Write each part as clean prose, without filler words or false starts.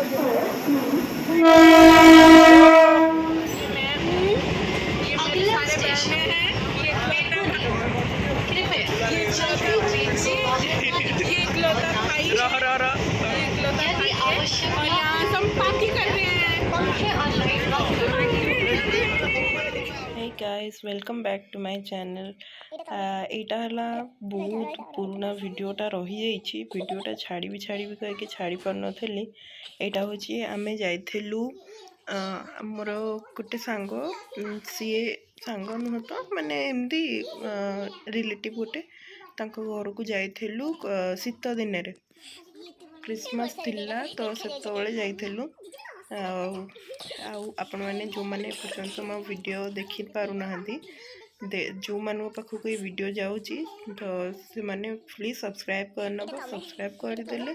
Hey guys, welcome back to my channel. एटा हला बहुत पुराना वीडियोटा रही जाइछि वीडियोटा छाड़ी कह छाड़ी पार नथली। एटा होछि आमे जाइथिलु हमर गोटे सांग सीए सांग नुह तो माने एमती रिलेटिव गोटे तांको घर को जाइथिलु शीत दिन रे क्रिसमस थिला तो सेतबेले जाइथिलु। आपण मैंने जो मैंने पर्यंत मो वीडियो देखि पारु नहांती जो मान पाखक ये वीडियो जाऊँगी तो से मैंने प्लीज सब्सक्राइब करनब। सब्सक्राइब करदेले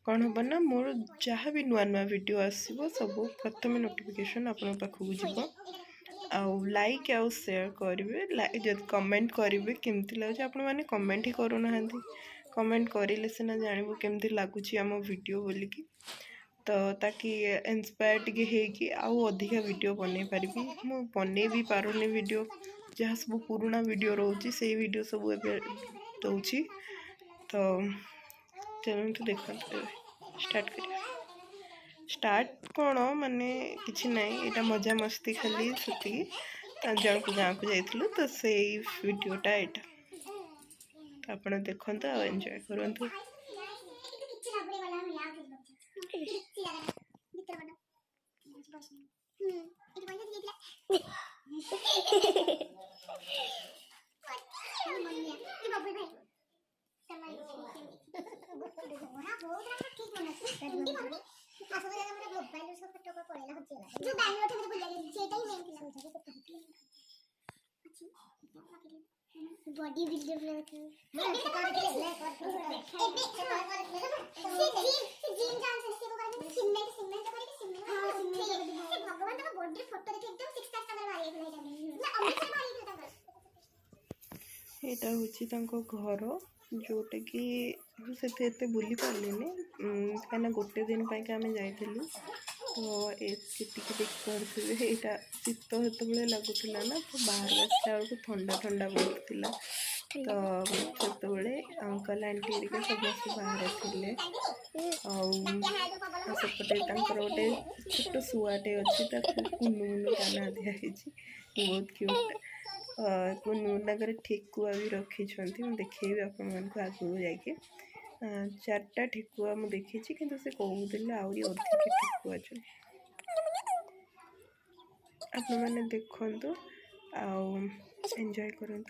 कौन हम ना मोर जहाँ भी नुआ नुआ वीडियो आसो सब प्रथम नोटिफिकेशन आपण पाखक जीव। आउ लाइक आउ शेयर करेंगे जब कमेंट करेंगे केमती लगे आपण मैंने कमेंट ही करूना कमेंट करें सीना जानबू केमती लगुच आम वीडियो बोलिकी तो ताकि इंस्पायर टिके होगी आउ अधिका वीडियो बन पारि मु बन भी पारुनी वीडियो जहाँ सब पुराना वीडियो रोचे से वीडियो सब ए दूसरी तो चलो तो देखते स्टार्ट कर स्टार्ट कौन माने किसी ना यहाँ मजा मस्ती खाली से जन को गाँव को जाइलु तो से वीडियोटा यहाँ तो आप देखते आ एंजॉय करूँ। बॉडी बिल्डर यहाँ हूँ घर जोटा कि से बुली पार्लिनी कहीं गोटे दिन आम जाइलु तो देखिपे यहाँ शीत से लगुला ना तो बाहर आसला बेलू ठंडा ठंडा बहुत तो से अंकल आंटी हेरिका समस्त बाहर थे आसपटे गोटे छोट शुआटे अच्छी कुनु मुनु ता ना दिखाई बहुत क्यूट कुनु ताकर ठेकुआ भी रखी देखेबी आपण आगू जाके चार्टा ठेकुआ मुझे देखी किंतु से कहते आहरी अधिक ठेकुआ आपण मैंने देखु एंजॉय करूँ।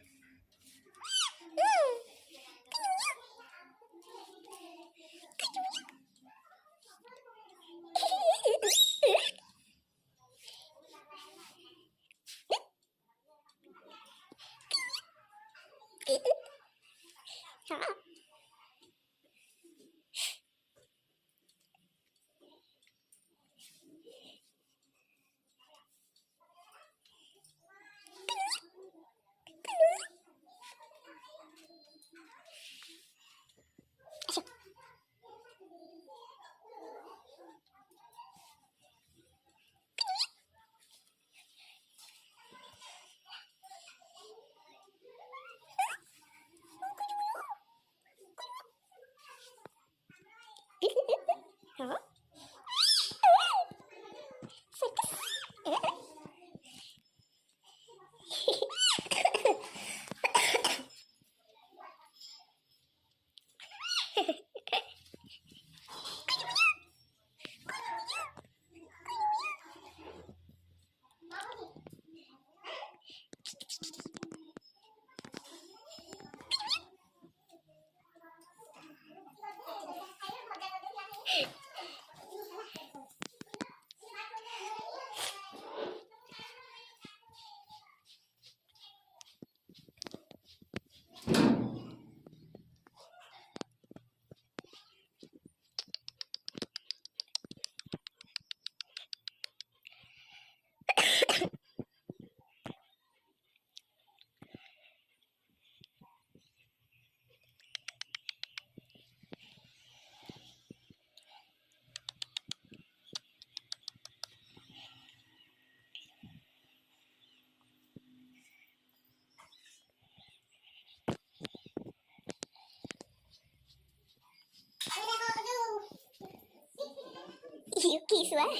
You kiss what?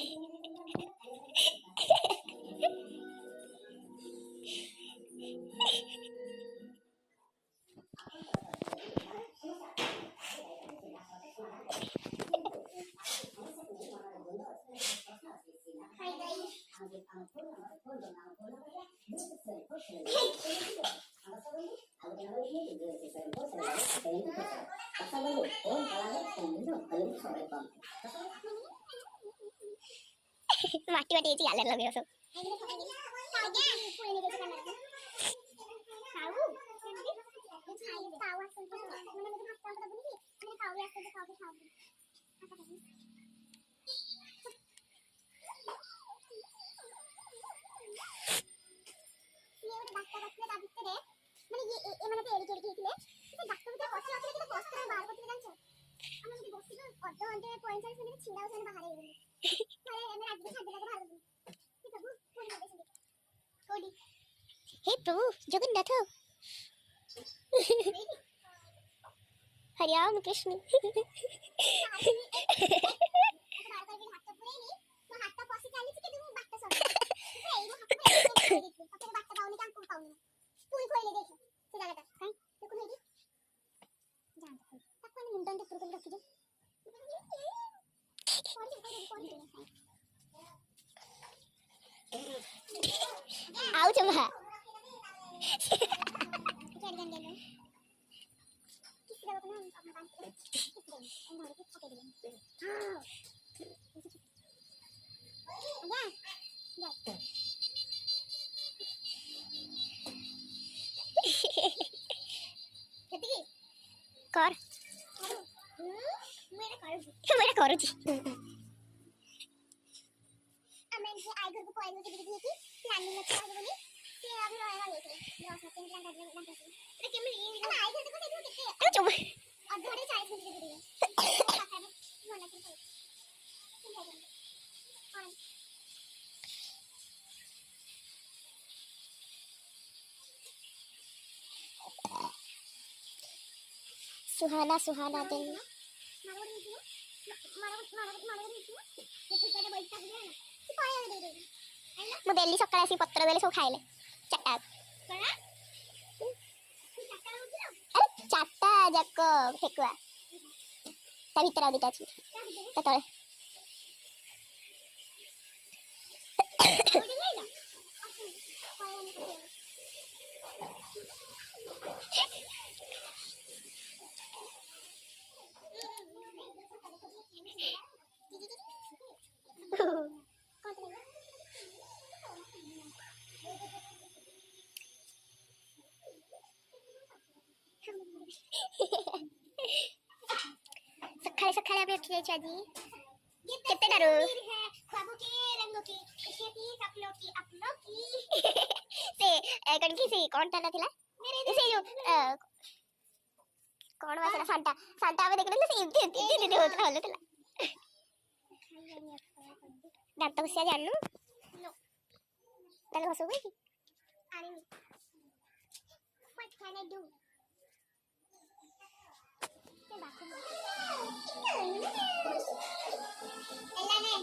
माटी वाटी याची घालायला लागली असं हे प्रभु जगन्नाथ हरिराम कृष्ण आओ चम्मा कर मेरा करूची ଆମେ ଯେ ଆଇ ଘରକୁ ପଳେଇଲୁ ଟିକେ ଟିକେ କି ପ୍ଲାନିଂ ଅଛି ଆଗ ବୋଲି ସେ ଆମେ ରହିବା ଯାଇଥିଲେ 10 ମିନିଟ ପ୍ଲାନ୍ କରିଲେ ନା କିଛି ଏ କେମିତି ଆଇ ଘର ଦେଖ ସେଇଠୁ କେତେ ଏ ଚୁପ ଅଧଘଣ୍ଟେ 40 ମିନିଟ ଟିକେ ପାଖରେ ଭଲ କି सुहाना सुहाना दिन ମୁଁ ଡେଲି ସକାଳେ ଆସି ପତ୍ର ଦେଲେ ସବୁ ଖାଇଲେ ଚାରିଟା ଆରେ ଚାରିଟା ଯାକ ଫେକୁଆ ତା ଭିତରେ ଆଉ ଦିଟା ଅଛି ତା ତଳେ सकाळे सकाळे आम्ही उठी जायचो आजी केतेटारू से कण की से कोण ता नथिला से जो कोण वासना सांता सांता आवे देखले से इति होता हलो तला दांत घसिया जानू नो ताले घसो गई अरे व्हाट कैन आई डू ते बाखो एलाने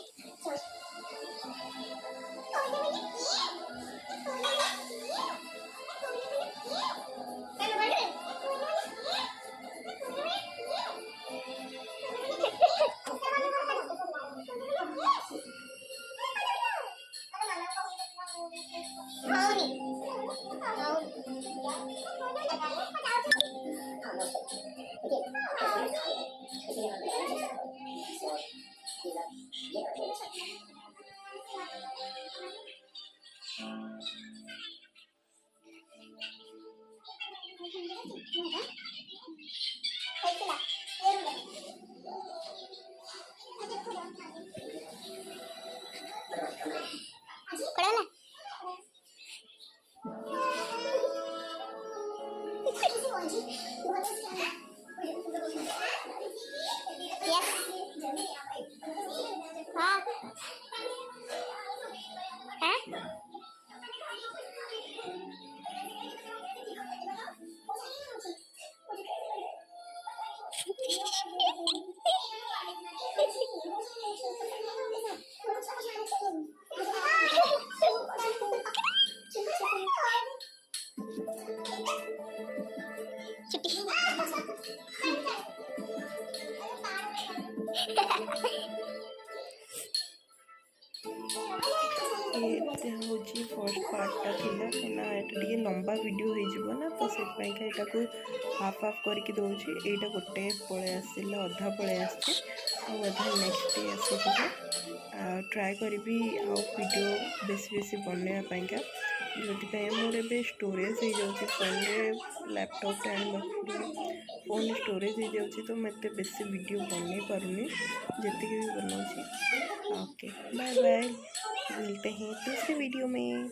ये हूँ फर्स्ट पार्टा थिला ना ये लंबा वीडियो हो ना तो से यहाँ को हाफ हाफ करके दौर यहाँ गोटे पलि आसला अधा पलि आसचे अधा नेक्स्ट डे आस ट्राए करी वीडियो बेसी बेसी बनवाईका जो मोर ए स्टोरेज हो जाऊँगी फोन रे लैपटॉप फोन स्टोरेज हो जाऊँगी तो मत बेसी वीडियो बन पारूनी जी भी बनाऊँगी। ओके बाय बाय, मिलते हैं दूसरे वीडियो में।